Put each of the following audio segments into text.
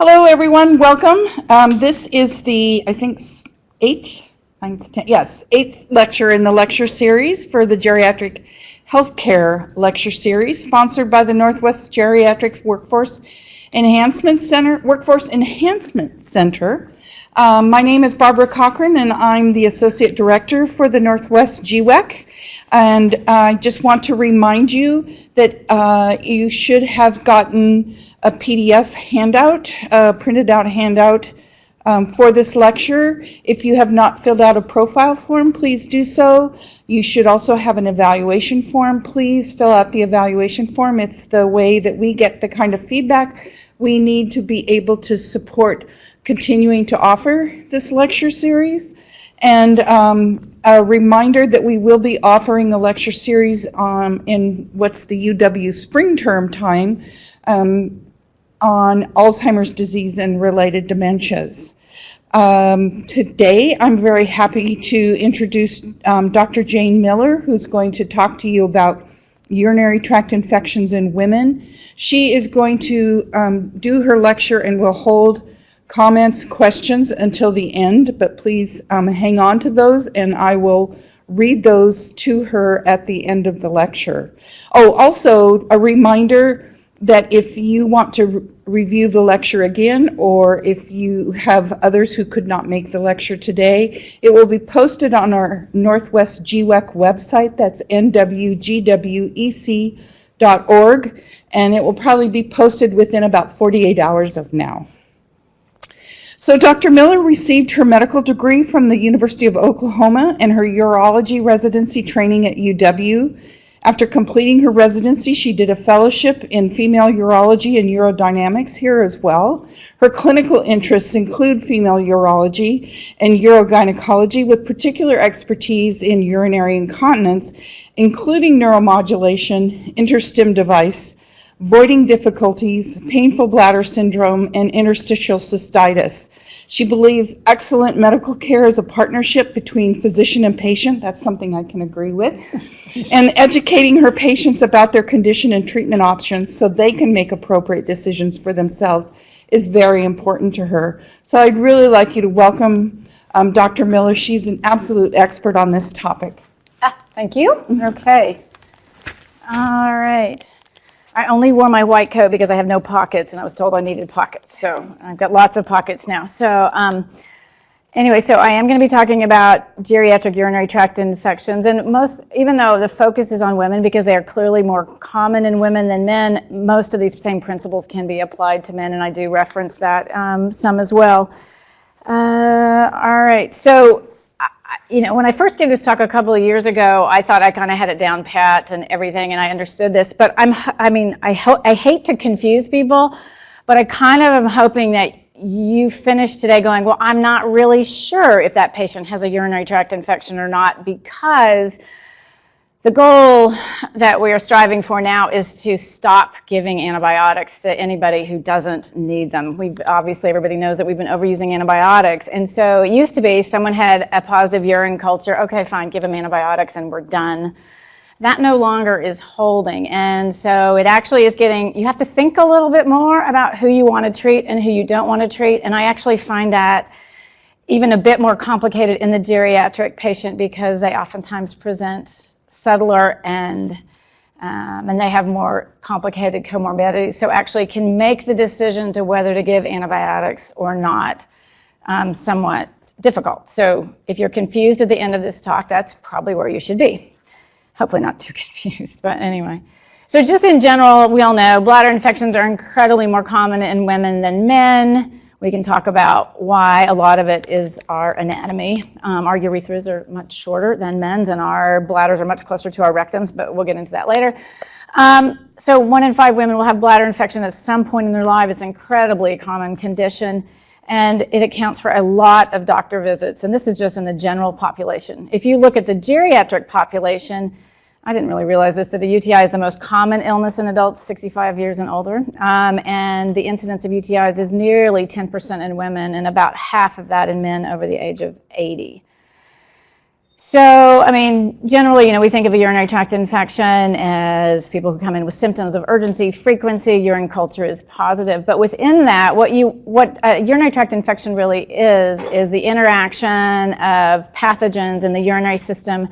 Hello, everyone. Welcome. This is the, I think, eighth lecture in the lecture series for the Geriatric Healthcare Lecture Series, sponsored by the Northwest Geriatric Workforce Enhancement Center. My name is Barbara Cochran, and I'm the Associate Director for the Northwest GWEC. And I just want to remind you that you should have gotten a PDF handout, a printed out handout for this lecture. If you have not filled out a profile form, please do so. You should also have an evaluation form. Please fill out the evaluation form. It's the way that we get the kind of feedback we need to be able to support continuing to offer this lecture series. And a reminder that we will be offering a lecture series in what's the UW spring term time on Alzheimer's disease and related dementias. Today, I'm very happy to introduce Dr. Jane Miller, who's going to talk to you about urinary tract infections in women. She is going to do her lecture and will hold comments, questions until the end, but please hang on to those, and I will read those to her at the end of the lecture. Oh, also a reminder that if you want to review the lecture again, or if you have others who could not make the lecture today, it will be posted on our Northwest GWEC website. That's nwgwec.org, and it will probably be posted within about 48 hours of now. So Dr. Miller received her medical degree from the University of Oklahoma and her urology residency training at UW. After completing her residency, she did a fellowship in female urology and urodynamics here as well. Her clinical interests include female urology and urogynecology, with particular expertise in urinary incontinence, including neuromodulation, interstim device, voiding difficulties, painful bladder syndrome, and interstitial cystitis. She believes excellent medical care is a partnership between physician and patient. That's something I can agree with. And educating her patients about their condition and treatment options so they can make appropriate decisions for themselves is very important to her. So I'd really like you to welcome Dr. Miller. She's an absolute expert on this topic. Thank you. Okay. All right. I only wore my white coat because I have no pockets, and I was told I needed pockets. So I've got lots of pockets now. So anyway, so I am going to be talking about geriatric urinary tract infections. And even though the focus is on women because they are clearly more common in women than men, most of these same principles can be applied to men, and I do reference that some as well. All right. So when I first gave this talk a couple of years ago, I thought I kind of had it down pat and everything, and I understood this. But I hate to confuse people, but I kind of am hoping that you finish today going, well, I'm not really sure if that patient has a urinary tract infection or not, because the goal that we are striving for now is to stop giving antibiotics to anybody who doesn't need them. Obviously, everybody knows that we've been overusing antibiotics. And so it used to be someone had a positive urine culture, okay, fine, give them antibiotics and we're done. That no longer is holding. And so it actually is you have to think a little bit more about who you want to treat and who you don't want to treat. And I actually find that even a bit more complicated in the geriatric patient because they oftentimes present subtler and they have more complicated comorbidities, so actually can make the decision to whether to give antibiotics or not somewhat difficult. So if you're confused at the end of this talk, that's probably where you should be. Hopefully not too confused, but anyway. So just in general, we all know bladder infections are incredibly more common in women than men. We can talk about why. A lot of it is our anatomy. Our urethras are much shorter than men's, and our bladders are much closer to our rectums, but we'll get into that later. So 1 in 5 women will have bladder infection at some point in their life. It's an incredibly common condition, and it accounts for a lot of doctor visits, and this is just in the general population. If you look at the geriatric population, I didn't really realize this, that the UTI is the most common illness in adults 65 years and older, and the incidence of UTIs is nearly 10% in women and about half of that in men over the age of 80. So, I mean, generally, we think of a urinary tract infection as people who come in with symptoms of urgency, frequency, urine culture is positive. But within that, what a urinary tract infection really is the interaction of pathogens in the urinary system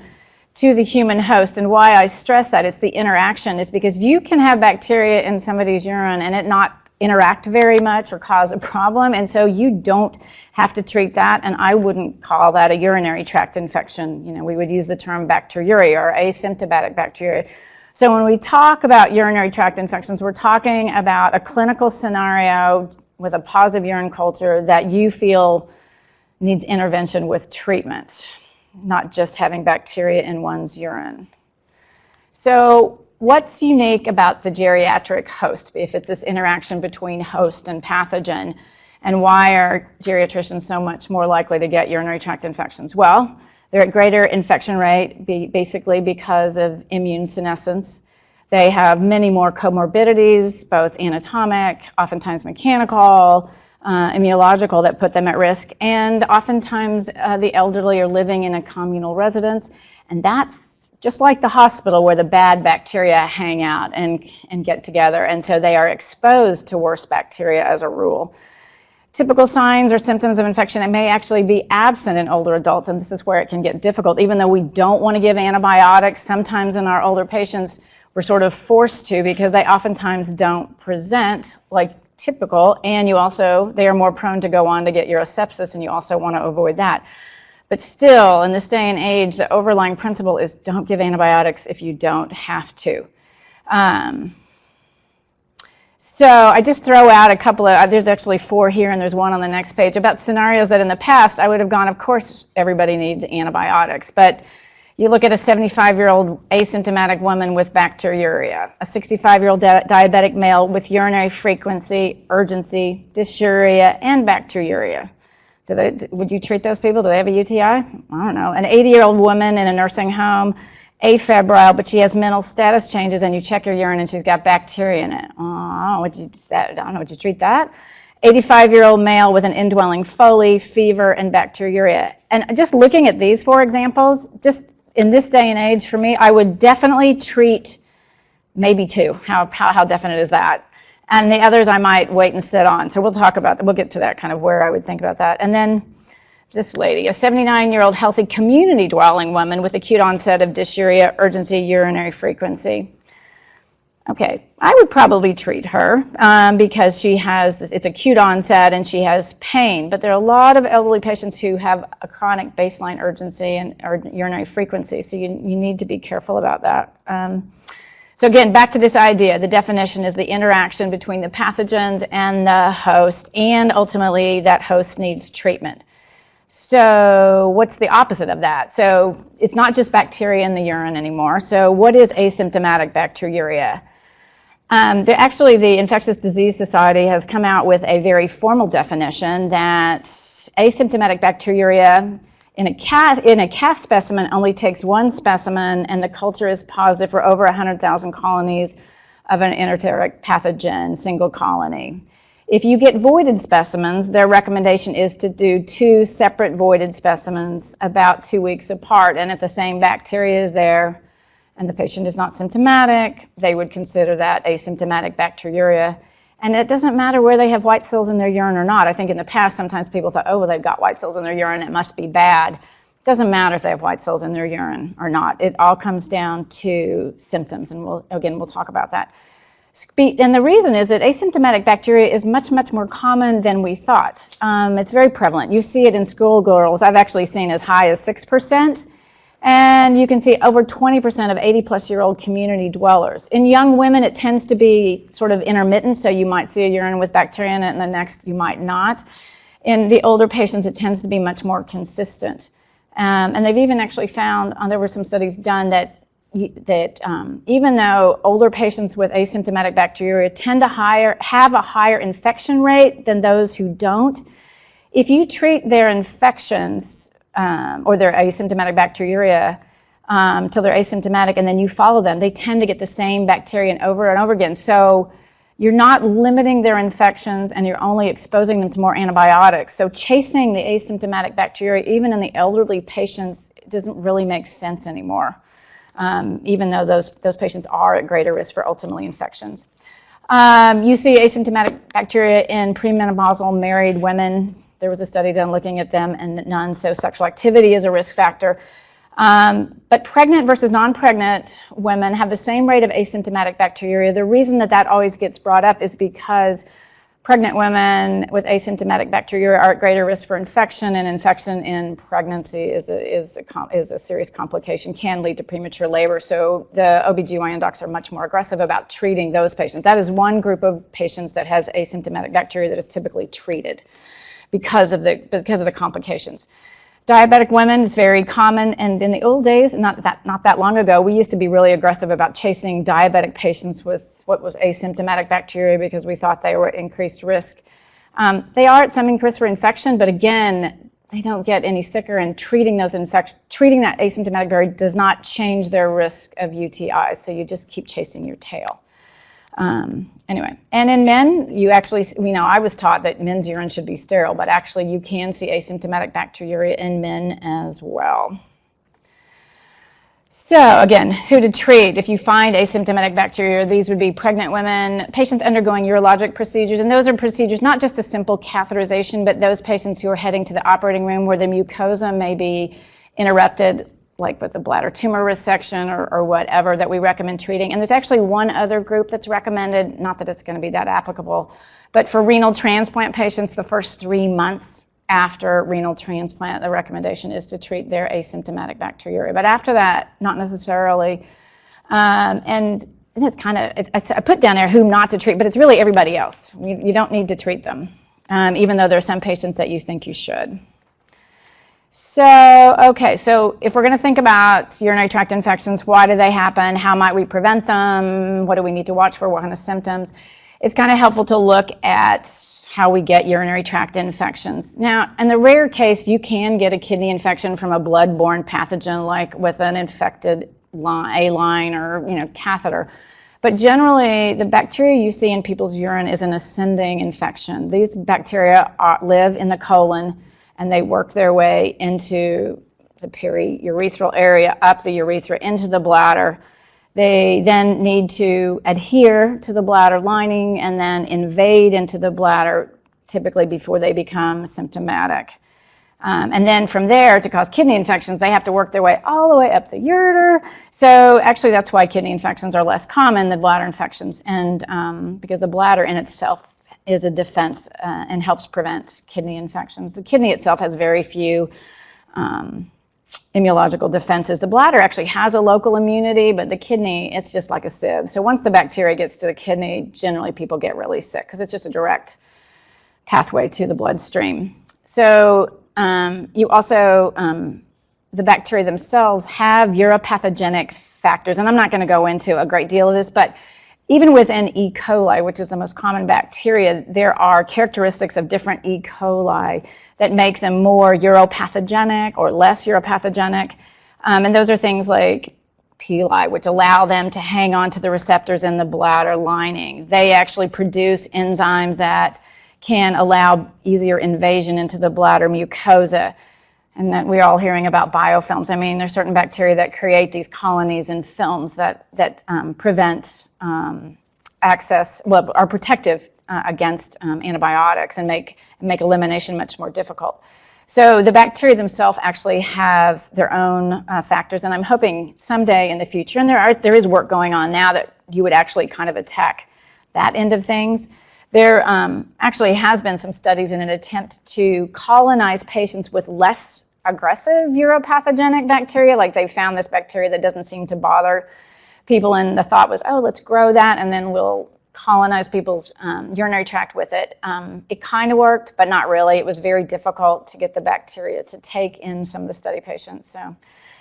to the human host. And why I stress that it's the interaction is because you can have bacteria in somebody's urine and it not interact very much or cause a problem, and so you don't have to treat that, and I wouldn't call that a urinary tract infection. We would use the term bacteriuria or asymptomatic bacteria. So when we talk about urinary tract infections, we're talking about a clinical scenario with a positive urine culture that you feel needs intervention with treatment, not just having bacteria in one's urine. So what's unique about the geriatric host, if it's this interaction between host and pathogen, and why are geriatricians so much more likely to get urinary tract infections? Well, they're at greater infection rate basically because of immune senescence. They have many more comorbidities, both anatomic, oftentimes mechanical, immunological, that put them at risk, and oftentimes the elderly are living in a communal residence, and that's just like the hospital where the bad bacteria hang out and get together, and so they are exposed to worse bacteria as a rule. Typical signs or symptoms of infection, it may actually be absent in older adults, and this is where it can get difficult. Even though we don't want to give antibiotics, sometimes in our older patients we're sort of forced to because they oftentimes don't present like typical, and they are more prone to go on to get urosepsis, and you also want to avoid that. But still, in this day and age, the overlying principle is don't give antibiotics if you don't have to. So I just throw out a couple of, there's actually 4 here and there's 1 on the next page, about scenarios that in the past I would have gone, of course, everybody needs antibiotics. But you look at a 75-year-old asymptomatic woman with bacteriuria, a 65-year-old diabetic male with urinary frequency, urgency, dysuria, and bacteriuria. Would you treat those people? Do they have a UTI? I don't know. An 80-year-old woman in a nursing home, afebrile, but she has mental status changes, and you check her urine and she's got bacteria in it. I don't know, would you treat that? 85-year-old male with an indwelling Foley, fever, and bacteriuria. And just looking at these 4 examples, just in this day and age, for me, I would definitely treat maybe 2. How definite is that? And the others I might wait and sit on. So we'll talk about that. We'll get to that kind of where I would think about that. And then this lady, a 79-year-old healthy community-dwelling woman with acute onset of dysuria, urgency, urinary frequency. Okay, I would probably treat her because she has it's acute onset and she has pain. But there are a lot of elderly patients who have a chronic baseline urgency or urinary frequency, so you need to be careful about that. So again, back to this idea, the definition is the interaction between the pathogens and the host, and ultimately that host needs treatment. So what's the opposite of that? So it's not just bacteria in the urine anymore. So what is asymptomatic bacteriuria? The Infectious Disease Society has come out with a very formal definition that asymptomatic bacteriuria in a cat specimen only takes 1 specimen, and the culture is positive for over 100,000 colonies of an enteric pathogen, single colony. If you get voided specimens, their recommendation is to do 2 separate voided specimens about 2 weeks apart, and if the same bacteria is there and the patient is not symptomatic, they would consider that asymptomatic bacteriuria. And it doesn't matter where they have white cells in their urine or not. I think in the past, sometimes people thought, oh, well, they've got white cells in their urine, it must be bad. It doesn't matter if they have white cells in their urine or not. It all comes down to symptoms, and we'll talk about that. And the reason is that asymptomatic bacteria is much, much more common than we thought. It's very prevalent. You see it in schoolgirls. I've actually seen as high as 6%. And you can see over 20% of 80-plus-year-old community dwellers. In young women, it tends to be sort of intermittent, so you might see a urine with bacteria in it, and the next you might not. In the older patients, it tends to be much more consistent. And they've even actually found, there were some studies done that even though older patients with asymptomatic bacteriuria tend to have a higher infection rate than those who don't, if you treat their infections or their asymptomatic bacteriuria till they're asymptomatic, and then you follow them, they tend to get the same bacteria over and over again. So you're not limiting their infections and you're only exposing them to more antibiotics. So chasing the asymptomatic bacteria, even in the elderly patients, doesn't really make sense anymore, even though those patients are at greater risk for ultimately infections. You see asymptomatic bacteria in premenopausal married women. There was a study done looking at them and none, so sexual activity is a risk factor. But pregnant versus non-pregnant women have the same rate of asymptomatic bacteriuria. The reason that always gets brought up is because pregnant women with asymptomatic bacteriuria are at greater risk for infection, and infection in pregnancy is a serious complication, can lead to premature labor. So the OBGYN docs are much more aggressive about treating those patients. That is one group of patients that has asymptomatic bacteria that is typically treated because of the complications. Diabetic women is very common, and in the old days, not that long ago, we used to be really aggressive about chasing diabetic patients with what was asymptomatic bacteria because we thought they were at increased risk. They are at some increased risk for infection, but again, they don't get any sicker, and treating that asymptomatic bacteria does not change their risk of UTIs, so you just keep chasing your tail. Anyway, and in men, I was taught that men's urine should be sterile, but actually you can see asymptomatic bacteriuria in men as well. So again, who to treat if you find asymptomatic bacteria? These would be pregnant women, patients undergoing urologic procedures, and those are procedures not just a simple catheterization, but those patients who are heading to the operating room where the mucosa may be interrupted, like with a bladder tumor resection or whatever that we recommend treating. And there's actually one other group that's recommended, not that it's going to be that applicable, but for renal transplant patients, the first 3 months after renal transplant, the recommendation is to treat their asymptomatic bacteriuria. But after that, not necessarily. And it's I put down there who not to treat, but it's really everybody else. You don't need to treat them, even though there are some patients that you think you should. So if we're going to think about urinary tract infections, why do they happen? How might we prevent them? What do we need to watch for? What kind of symptoms? It's kind of helpful to look at how we get urinary tract infections. Now, in the rare case, you can get a kidney infection from a blood-borne pathogen, like with an infected A-line or catheter. But generally, the bacteria you see in people's urine is an ascending infection. These bacteria live in the colon, and they work their way into the periurethral area, up the urethra, into the bladder. They then need to adhere to the bladder lining and then invade into the bladder, typically before they become symptomatic. And then from there, to cause kidney infections, they have to work their way all the way up the ureter. So actually, that's why kidney infections are less common than bladder infections, and because the bladder in itself is a defense and helps prevent kidney infections. The kidney itself has very few immunological defenses. The bladder actually has a local immunity, but the kidney, it's just like a sieve. So once the bacteria gets to the kidney, generally people get really sick because it's just a direct pathway to the bloodstream. So you also, the bacteria themselves have uropathogenic factors, and I'm not going to go into a great deal of this, but even within E. coli, which is the most common bacteria, there are characteristics of different E. coli that make them more uropathogenic or less uropathogenic. And those are things like pili, which allow them to hang on to the receptors in the bladder lining. They actually produce enzymes that can allow easier invasion into the bladder mucosa. And that we're all hearing about biofilms. I mean, there's certain bacteria that create these colonies in films that prevent access, well, are protective against antibiotics and make elimination much more difficult. So the bacteria themselves actually have their own factors, and I'm hoping someday in the future, and there is work going on now that you would actually kind of attack that end of things. There actually has been some studies in an attempt to colonize patients with less aggressive uropathogenic bacteria, like they found this bacteria that doesn't seem to bother people, and the thought was, oh, let's grow that and then we'll colonize people's urinary tract with it. It kind of worked, but not really. It was very difficult to get the bacteria to take in some of the study patients. So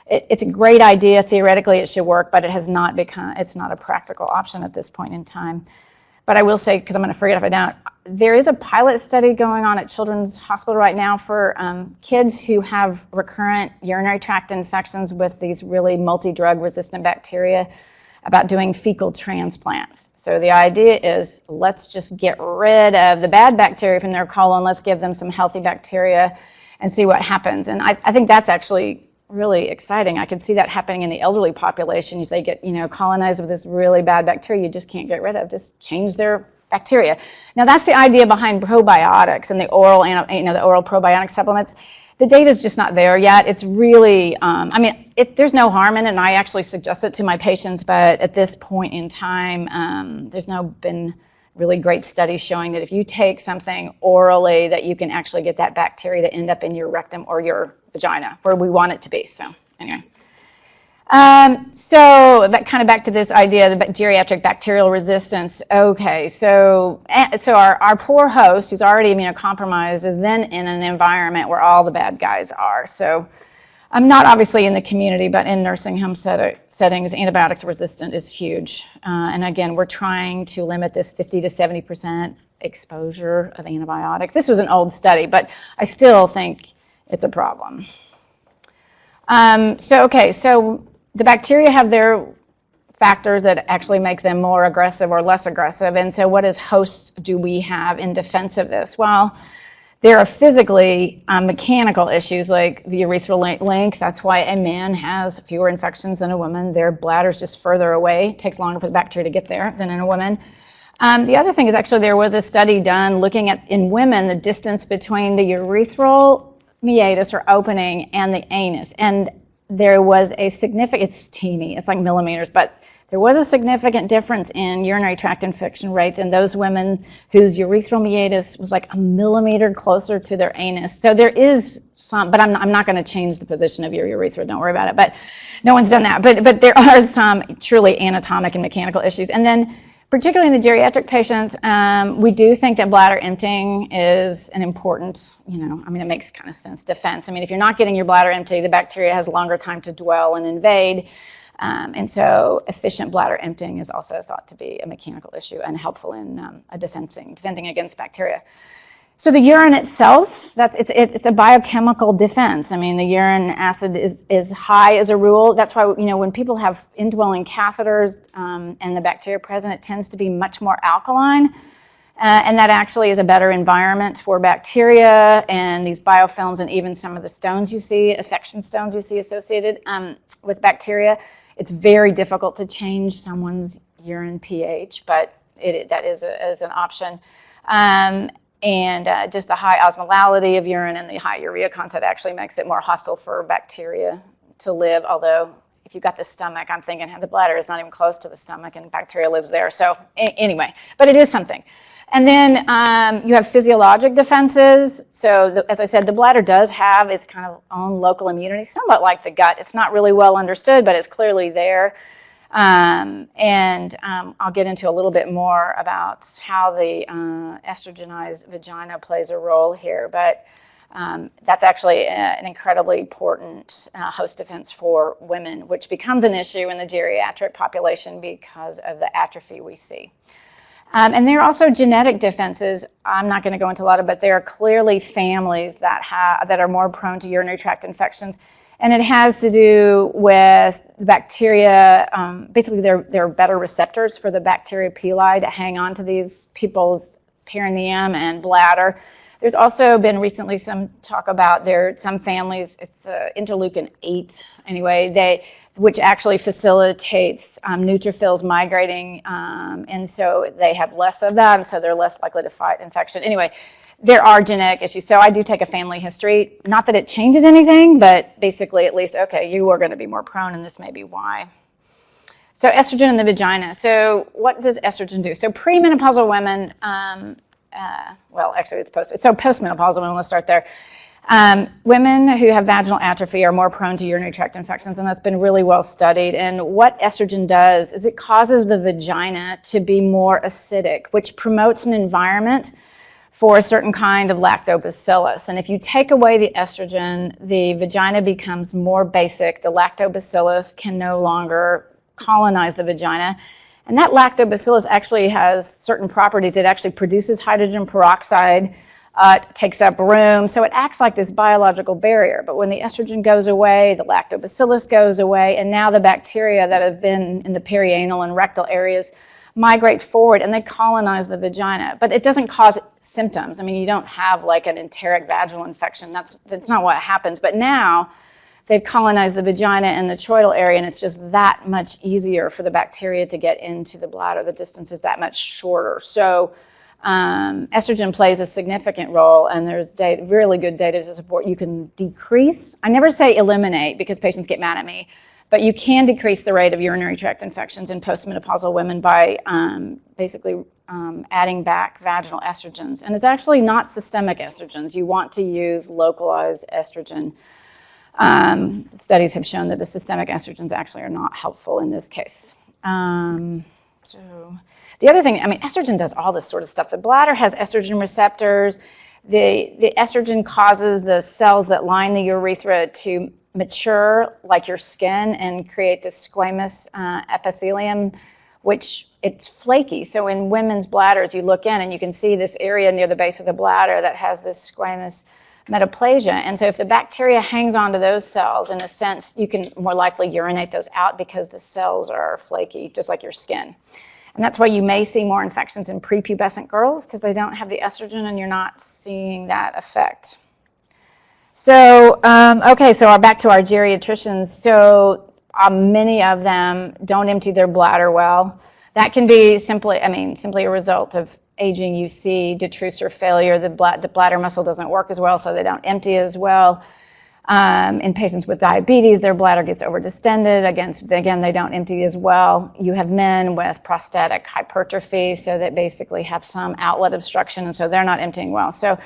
it's a great idea. Theoretically, it should work, but it's not a practical option at this point in time. But I will say, because I'm going to forget if I don't, there is a pilot study going on at Children's Hospital right now for kids who have recurrent urinary tract infections with these really multi-drug resistant bacteria. about doing fecal transplants. So the idea is, let's just get rid of the bad bacteria from their colon, let's give them some healthy bacteria and see what happens. And I think that's actually really exciting. I can see that happening in the elderly population. If they get, colonized with this really bad bacteria you just can't get rid of, just change their bacteria. Now that's the idea behind probiotics and the oral, the oral probiotic supplements. The data is just not there yet. It's really, there's no harm in it, and I actually suggest it to my patients, but at this point in time, there's been really great studies showing that if you take something orally, that you can actually get that bacteria to end up in your rectum or your vagina, where we want it to be. So anyway. So that kind of back to this idea of the geriatric bacterial resistance. Okay, so our poor host, who's already immunocompromised, is then in an environment where all the bad guys are. So I'm not obviously in the community, but in nursing home settings, antibiotics resistant is huge. And again, we're trying to limit this 50 to 70% exposure of antibiotics. This was an old study, but I still think it's a problem. So the bacteria have their factors that actually make them more aggressive or less aggressive. And so what as hosts do we have in defense of this? Well, there are physically mechanical issues like the urethral length. That's why a man has fewer infections than a woman. Their bladder's just further away. It takes longer for the bacteria to get there than in a woman. The other thing is actually there was a study done looking at, in women, the distance between the urethral meatus or opening and the anus. And there was a significant, it's teeny, it's like millimeters, but there was a significant difference in urinary tract infection rates in those women whose urethral meatus was like a millimeter closer to their anus. So there is some, but I'm not going to change the position of your urethra, don't worry about it. But no one's done that. But there are some truly anatomic and mechanical issues. And then particularly in the geriatric patients, we do think that bladder emptying is an important, it makes kind of sense, defense. If you're not getting your bladder empty, the bacteria has longer time to dwell and invade. And so efficient bladder emptying is also thought to be a mechanical issue and helpful in defending against bacteria. So the urine itself, it's a biochemical defense. The urine acid is high as a rule. That's why, when people have indwelling catheters and the bacteria present, it tends to be much more alkaline. And that actually is a better environment for bacteria and these biofilms and even some of the stones you see, affection stones you see associated with bacteria. It's very difficult to change someone's urine pH, but that is an option. And just the high osmolality of urine and the high urea content actually makes it more hostile for bacteria to live. Although if you've got the stomach, I'm thinking the bladder is not even close to the stomach and bacteria lives there. So anyway, but it is something. And then you have physiologic defenses. So as I said, the bladder does have its kind of own local immunity, somewhat like the gut. It's not really well understood, but it's clearly there. I'll get into a little bit more about how the estrogenized vagina plays a role here, but that's actually an incredibly important host defense for women, which becomes an issue in the geriatric population because of the atrophy we see. And there are also genetic defenses. I'm not going to go into a lot of, but there are clearly families that are more prone to urinary tract infections. And it has to do with the bacteria. Basically, they're better receptors for the bacteria pili to hang on to these people's perineum and bladder. There's also been recently some talk about some families, it's the interleukin 8 anyway, which actually facilitates neutrophils migrating, and so they have less of them, so they're less likely to fight infection. Anyway, there are genetic issues. So I do take a family history. Not that it changes anything, but basically at least, okay, you are going to be more prone, and this may be why. So estrogen in the vagina. So what does estrogen do? So premenopausal women, actually it's postmenopausal women, let's start there. Women who have vaginal atrophy are more prone to urinary tract infections, and that's been really well studied. And what estrogen does is it causes the vagina to be more acidic, which promotes an environment for a certain kind of lactobacillus. And if you take away the estrogen, the vagina becomes more basic. The lactobacillus can no longer colonize the vagina. And that lactobacillus actually has certain properties. It actually produces hydrogen peroxide, takes up room, so it acts like this biological barrier. But when the estrogen goes away, the lactobacillus goes away, and now the bacteria that have been in the perianal and rectal areas migrate forward and they colonize the vagina. But it doesn't cause symptoms. I mean, you don't have like an enteric vaginal infection. That's not what happens. But now they've colonized the vagina and the choroidal area, and it's just that much easier for the bacteria to get into the bladder. The distance is that much shorter. So estrogen plays a significant role, and there's really good data to support you can decrease. I never say eliminate because patients get mad at me, but you can decrease the rate of urinary tract infections in postmenopausal women by basically adding back vaginal estrogens. And it's actually not systemic estrogens. You want to use localized estrogen. Studies have shown that the systemic estrogens actually are not helpful in this case. So the other thing, I mean, estrogen does all this sort of stuff. The bladder has estrogen receptors. The estrogen causes the cells that line the urethra to mature like your skin and create this squamous epithelium, which it's flaky. So in women's bladders, you look in and you can see this area near the base of the bladder that has this squamous metaplasia. And so if the bacteria hangs onto those cells, in a sense, you can more likely urinate those out because the cells are flaky, just like your skin. And that's why you may see more infections in prepubescent girls, because they don't have the estrogen and you're not seeing that effect. So, okay, so back to our geriatricians. So many of them don't empty their bladder well. That can be simply a result of aging. You see detrusor failure. The bladder muscle doesn't work as well, so they don't empty as well. In patients with diabetes, their bladder gets overdistended. Again, they don't empty as well. You have men with prostatic hypertrophy, so that basically have some outlet obstruction, and so they're not emptying well. So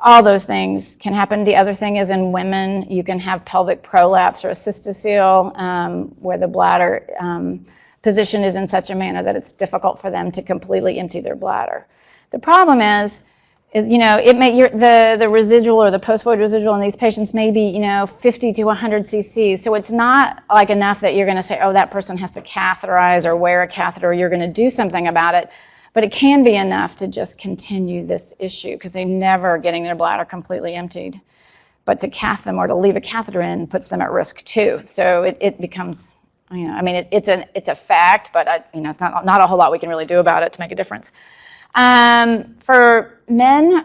all those things can happen. The other thing is in women, you can have pelvic prolapse or a cystocele, where the bladder position is in such a manner that it's difficult for them to completely empty their bladder. The problem is the residual or the post-void residual in these patients may be 50 to 100 cc's. So it's not like enough that you're going to say, oh, that person has to catheterize or wear a catheter, or you're going to do something about it. But it can be enough to just continue this issue because they're never getting their bladder completely emptied. But to cath them or to leave a catheter in puts them at risk too. So it becomes, it's a fact, but it's not a whole lot we can really do about it to make a difference. For men,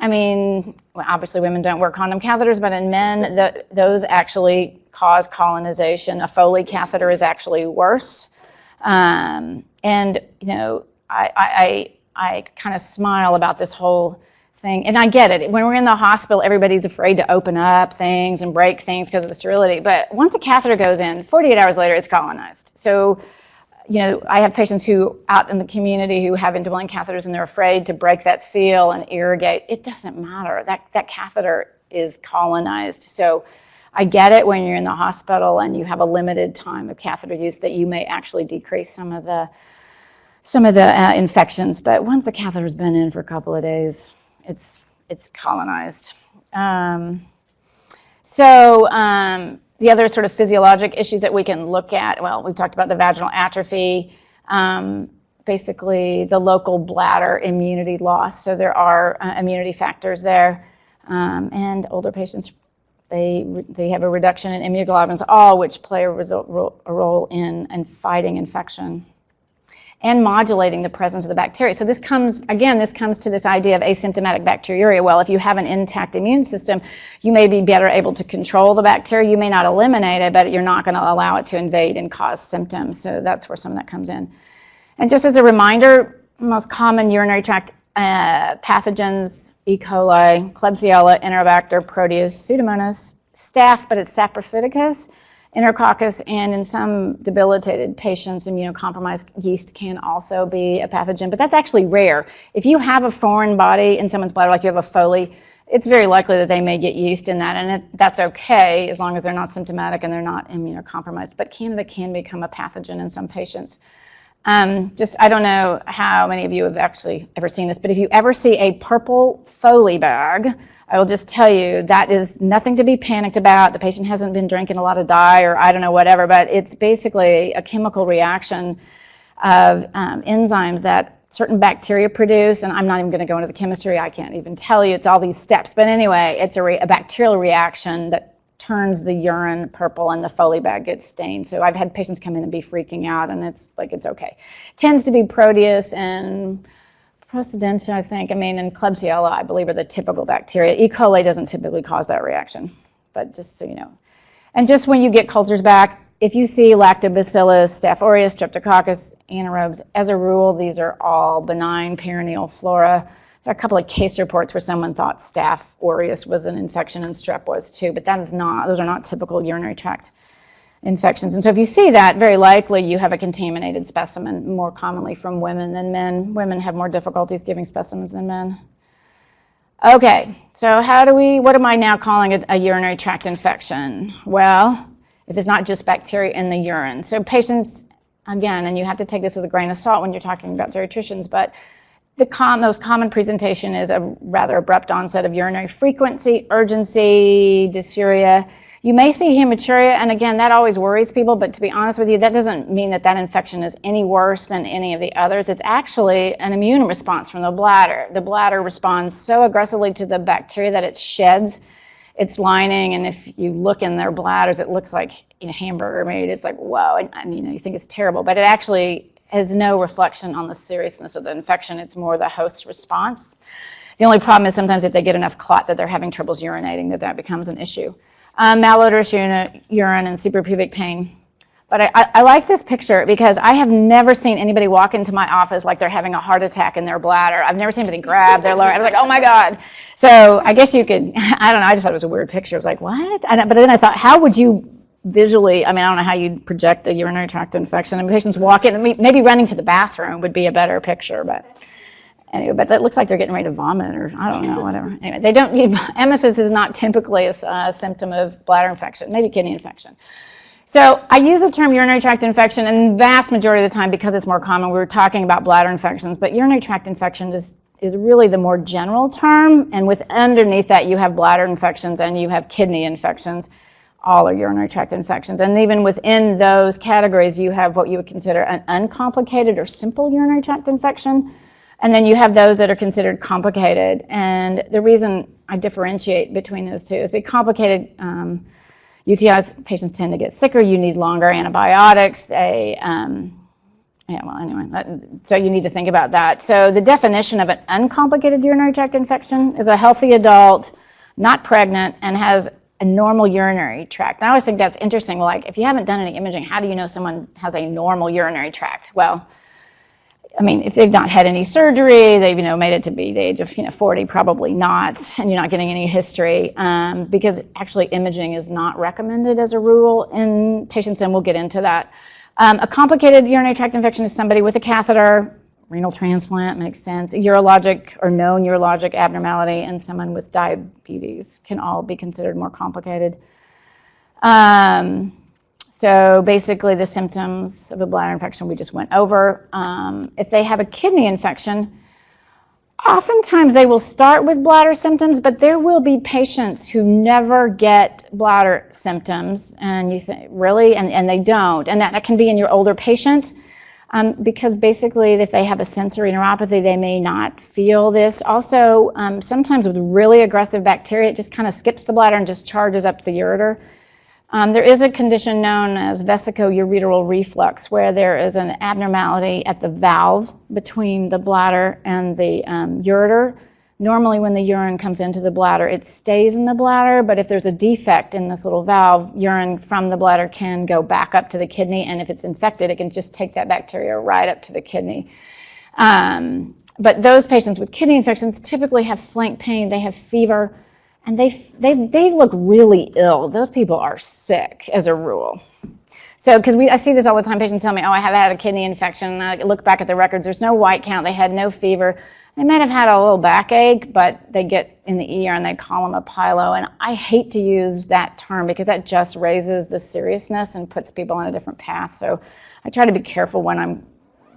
obviously women don't wear condom catheters, but in men, those actually cause colonization. A Foley catheter is actually worse. I kind of smile about this whole thing, and I get it. When we're in the hospital, everybody's afraid to open up things and break things because of the sterility. But once a catheter goes in, 48 hours later, it's colonized. So, I have patients who out in the community who have indwelling catheters, and they're afraid to break that seal and irrigate. It doesn't matter. That catheter is colonized. So I get it when you're in the hospital and you have a limited time of catheter use that you may actually decrease some of the infections, but once a catheter's been in for a couple of days, it's colonized. The other sort of physiologic issues that we can look at, well, we talked about the vaginal atrophy, basically the local bladder immunity loss. So there are immunity factors there, and older patients, they have a reduction in immunoglobulins, all which play a role in fighting infection and modulating the presence of the bacteria. So this comes to this idea of asymptomatic bacteriuria. Well, if you have an intact immune system, you may be better able to control the bacteria. You may not eliminate it, but you're not going to allow it to invade and cause symptoms. So that's where some of that comes in. And just as a reminder, most common urinary tract pathogens, E. coli, Klebsiella, Enterobacter, Proteus, Pseudomonas, staph, but it's saprophyticus, Enterococcus, and in some debilitated patients, immunocompromised yeast can also be a pathogen, but that's actually rare. If you have a foreign body in someone's bladder, like you have a Foley, it's very likely that they may get yeast in that, and that's okay as long as they're not symptomatic and they're not immunocompromised. But Candida can become a pathogen in some patients. I don't know how many of you have actually ever seen this, but if you ever see a purple Foley bag, I will just tell you that is nothing to be panicked about. The patient hasn't been drinking a lot of dye or I don't know, whatever, but it's basically a chemical reaction of enzymes that certain bacteria produce, and I'm not even going to go into the chemistry, I can't even tell you, it's all these steps. But anyway, it's a bacterial reaction that turns the urine purple and the Foley bag gets stained. So I've had patients come in and be freaking out, and it's like, it's okay. Tends to be Proteus and Procedentia, I think, and Klebsiella, I believe, are the typical bacteria. E. coli doesn't typically cause that reaction, but just so you know. And just when you get cultures back, if you see Lactobacillus, Staph aureus, Streptococcus, anaerobes, as a rule, these are all benign perineal flora. There are a couple of case reports where someone thought Staph aureus was an infection and strep was too, but that is not, those are not typical urinary tract infections. And so if you see that, very likely you have a contaminated specimen, more commonly from women than men. Women have more difficulties giving specimens than men. Okay, so what am I now calling a urinary tract infection? Well, if it's not just bacteria in the urine. So patients, again, and you have to take this with a grain of salt when you're talking about geriatricians, but the most common presentation is a rather abrupt onset of urinary frequency, urgency, dysuria. You may see hematuria, and again, that always worries people, but to be honest with you, that doesn't mean that infection is any worse than any of the others. It's actually an immune response from the bladder. The bladder responds so aggressively to the bacteria that it sheds its lining, and if you look in their bladders, it looks like hamburger meat. It's like, whoa, and you think it's terrible, but it actually has no reflection on the seriousness of the infection. It's more the host's response. The only problem is sometimes if they get enough clot that they're having troubles urinating, that becomes an issue. Malodorous urine and suprapubic pain. But I like this picture because I have never seen anybody walk into my office like they're having a heart attack in their bladder. I've never seen anybody grab their lower. I was like, oh my God. So I guess you could, I don't know, I just thought it was a weird picture. I was like, what? But then I thought, how would you visually, I don't know how you'd project a urinary tract infection. And patients walk in, maybe running to the bathroom would be a better picture. But anyway, but it looks like they're getting ready to vomit or I don't know, whatever. Anyway, emesis is not typically a symptom of bladder infection, maybe kidney infection. So I use the term urinary tract infection, and the vast majority of the time, because it's more common, we're talking about bladder infections, but urinary tract infection is really the more general term, and underneath that you have bladder infections and you have kidney infections. All are urinary tract infections. And even within those categories, you have what you would consider an uncomplicated or simple urinary tract infection, and then you have those that are considered complicated. And the reason I differentiate between those two is because complicated UTIs, patients tend to get sicker. You need longer antibiotics. So you need to think about that. So the definition of an uncomplicated urinary tract infection is a healthy adult, not pregnant, and has a normal urinary tract. And I always think that's interesting. Like, if you haven't done any imaging, how do you know someone has a normal urinary tract? Well, if they've not had any surgery, they've made it to be the age of 40, probably not, and you're not getting any history, because actually imaging is not recommended as a rule in patients, and we'll get into that. A complicated urinary tract infection is somebody with a catheter, renal transplant makes sense, urologic or known urologic abnormality, and someone with diabetes can all be considered more complicated. So basically the symptoms of a bladder infection we just went over. If they have a kidney infection, oftentimes they will start with bladder symptoms, but there will be patients who never get bladder symptoms, and you think, really? And they don't. And that can be in your older patient, because basically if they have a sensory neuropathy, they may not feel this. Also, sometimes with really aggressive bacteria, it just kind of skips the bladder and just charges up the ureter. There is a condition known as vesicoureteral reflux, where there is an abnormality at the valve between the bladder and the ureter. Normally when the urine comes into the bladder, it stays in the bladder, but if there's a defect in this little valve, urine from the bladder can go back up to the kidney, and if it's infected, it can just take that bacteria right up to the kidney. But those patients with kidney infections typically have flank pain, they have fever, and they look really ill. Those people are sick as a rule. So, because I see this all the time, patients tell me, oh, I have had a kidney infection, and I look back at the records, there's no white count, they had no fever. They might have had a little backache, but they get in the ER and they call them a pyelo, and I hate to use that term because that just raises the seriousness and puts people on a different path. So I try to be careful when I'm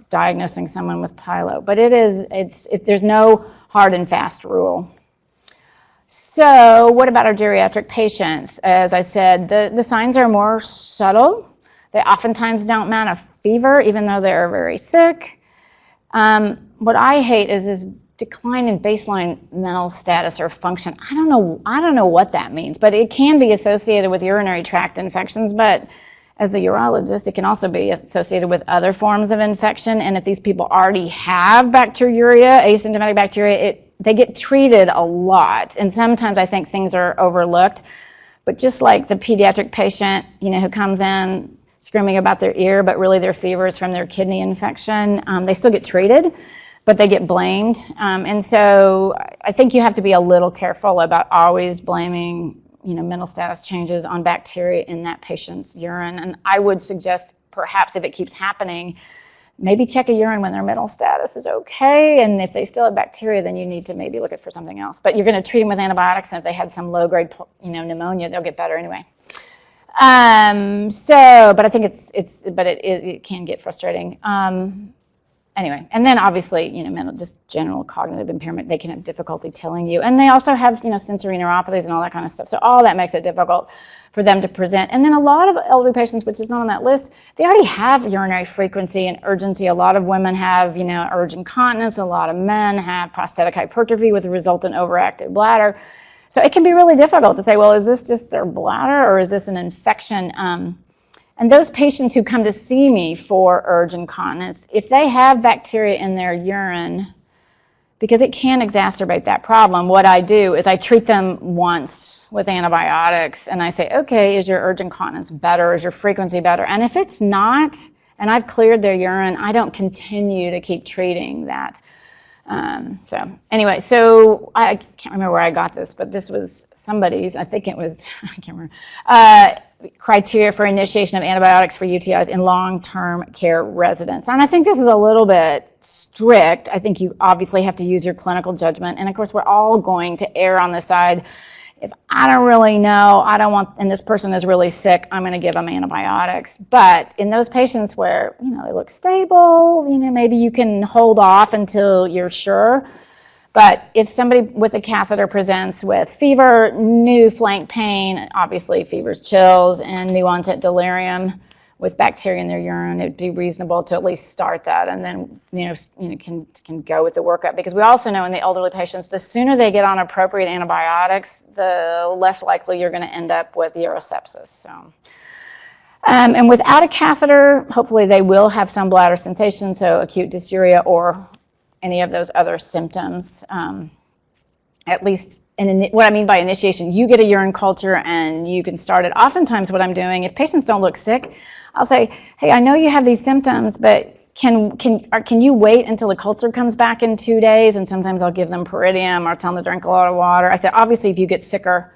diagnosing someone with pyelo, but there's no hard and fast rule. So what about our geriatric patients? As I said, the signs are more subtle. They oftentimes don't mount a fever, even though they're very sick. what I hate is this decline in baseline mental status or function. I don't know what that means, but it can be associated with urinary tract infections. But as the urologist, it can also be associated with other forms of infection. And if these people already have bacteriuria, asymptomatic bacteria, they get treated a lot. And sometimes I think things are overlooked. But just like the pediatric patient, who comes in screaming about their ear, but really their fever is from their kidney infection, they still get treated, but they get blamed. And so I think you have to be a little careful about always blaming, mental status changes on bacteria in that patient's urine. And I would suggest perhaps if it keeps happening, maybe check a urine when their mental status is okay. And if they still have bacteria, then you need to maybe look for something else. But you're going to treat them with antibiotics, and if they had some low-grade, pneumonia, they'll get better anyway. But I think it can get frustrating. Anyway, and then obviously, just general cognitive impairment, they can have difficulty telling you. And they also have, sensory neuropathies and all that kind of stuff. So all that makes it difficult for them to present. And then a lot of elderly patients, which is not on that list, they already have urinary frequency and urgency. A lot of women have, urge incontinence. A lot of men have prostatic hypertrophy with a resultant overactive bladder. So it can be really difficult to say, well, is this just their bladder or is this an infection? And those patients who come to see me for urge incontinence, if they have bacteria in their urine, because it can exacerbate that problem, what I do is I treat them once with antibiotics and I say, okay, is your urge incontinence better? Is your frequency better? And if it's not, and I've cleared their urine, I don't continue to keep treating that. So anyway, so I can't remember where I got this, but this was somebody's, I think it was, I can't remember, criteria for initiation of antibiotics for UTIs in long-term care residents. And I think this is a little bit strict. I think you obviously have to use your clinical judgment. And of course, we're all going to err on the side, if I don't really know, I don't want, and this person is really sick, I'm going to give them antibiotics. But in those patients where, they look stable, maybe you can hold off until you're sure. But if somebody with a catheter presents with fever, new flank pain, obviously fevers, chills, and new onset delirium with bacteria in their urine, it'd be reasonable to at least start that, and then can go with the workup. Because we also know in the elderly patients, the sooner they get on appropriate antibiotics, the less likely you're going to end up with urosepsis. So. And without a catheter, hopefully they will have some bladder sensation, so acute dysuria or any of those other symptoms. At least, what I mean by initiation, you get a urine culture and you can start it. Oftentimes what I'm doing, if patients don't look sick, I'll say, hey, I know you have these symptoms, but can you wait until the culture comes back in 2 days? And sometimes I'll give them Peridium or tell them to drink a lot of water. I said, obviously, if you get sicker,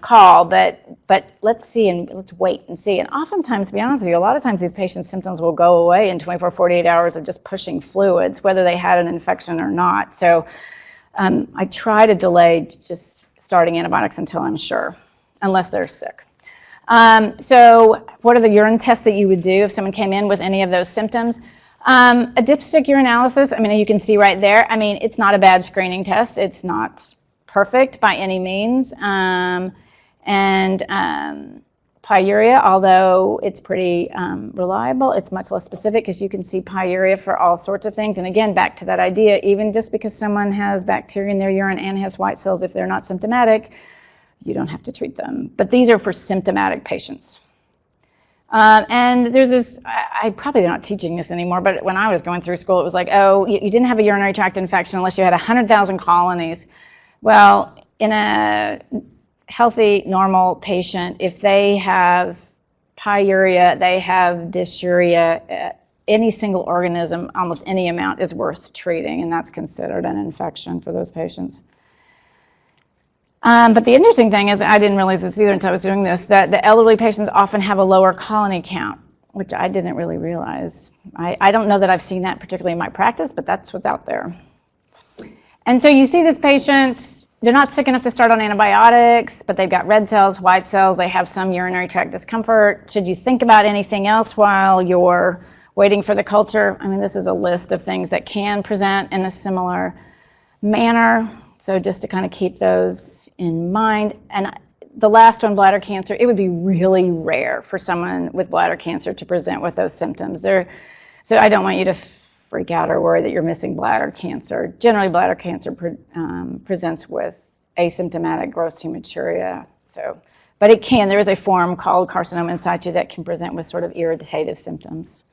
call, but let's see and let's wait and see. And oftentimes, to be honest with you, a lot of times these patients' symptoms will go away in 24, 48 hours of just pushing fluids, whether they had an infection or not. So I try to delay just starting antibiotics until I'm sure, unless they're sick. So what are the urine tests that you would do if someone came in with any of those symptoms? A dipstick urinalysis, you can see right there. It's not a bad screening test. It's not perfect by any means. Pyuria, although it's pretty reliable, it's much less specific because you can see pyuria for all sorts of things. And again, back to that idea, even just because someone has bacteria in their urine and has white cells, if they're not symptomatic, you don't have to treat them. But these are for symptomatic patients. And there's this, I probably not teaching this anymore, but when I was going through school, it was like, oh, you didn't have a urinary tract infection unless you had 100,000 colonies. Well, in a healthy, normal patient, if they have pyuria, they have dysuria, any single organism, almost any amount is worth treating, and that's considered an infection for those patients. But the interesting thing is, I didn't realize this either until I was doing this, that the elderly patients often have a lower colony count, which I didn't really realize. I don't know that I've seen that particularly in my practice, but that's what's out there. And so you see this patient, they're not sick enough to start on antibiotics, but they've got red cells, white cells, they have some urinary tract discomfort. Should you think about anything else while you're waiting for the culture? This is a list of things that can present in a similar manner. So just to kind of keep those in mind. And the last one, bladder cancer, it would be really rare for someone with bladder cancer to present with those symptoms. So I don't want you to freak out or worry that you're missing bladder cancer. Generally, bladder cancer presents with asymptomatic gross hematuria. But it can. There is a form called carcinoma in situ that can present with sort of irritative symptoms.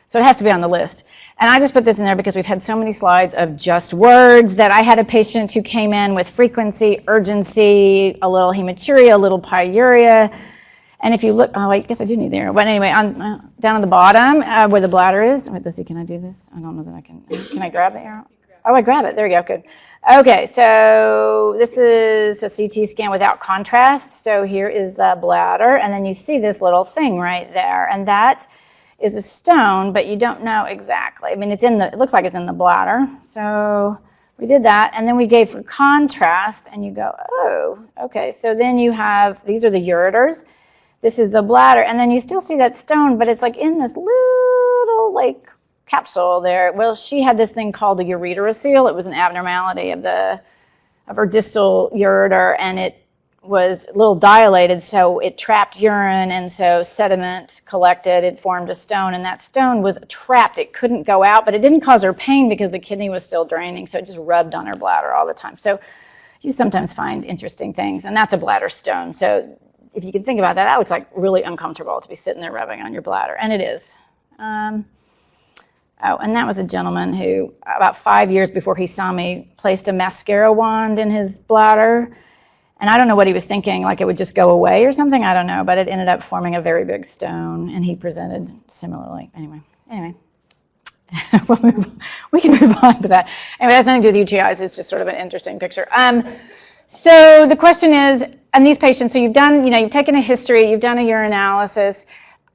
So it has to be on the list. And I just put this in there because we've had so many slides of just words that I had a patient who came in with frequency, urgency, a little hematuria, a little pyuria. And if you look, oh, I guess I do need the arrow. But anyway, down at the bottom where the bladder is. Wait, let's see, can I do this? I don't know that I can. Can I grab the arrow? Oh, I grab it. There we go. Good. Okay, so this is a CT scan without contrast. So here is the bladder, and then you see this little thing right there, and that is a stone, but you don't know exactly. I mean, it looks like it's in the bladder. So we did that, and then we gave for contrast, and you go, oh, okay. So then you have, these are the ureters. This is the bladder, and then you still see that stone, but it's like in this little like capsule there. Well, she had this thing called the ureterocele. It was an abnormality of her distal ureter, and it was a little dilated, so it trapped urine, and so sediment collected. It formed a stone, and that stone was trapped. It couldn't go out, but it didn't cause her pain because the kidney was still draining, so it just rubbed on her bladder all the time. So you sometimes find interesting things, and that's a bladder stone. So if you can think about that, that looks like really uncomfortable to be sitting there rubbing on your bladder, and it is. Oh, and that was a gentleman who, about 5 years before he saw me, placed a mascara wand in his bladder. And I don't know what he was thinking, like it would just go away or something, I don't know, but it ended up forming a very big stone, and he presented similarly. Anyway. We can move on to that. Anyway, it has nothing to do with UTIs, it's just sort of an interesting picture. So the question is, and these patients, so you've taken a history, you've done a urinalysis.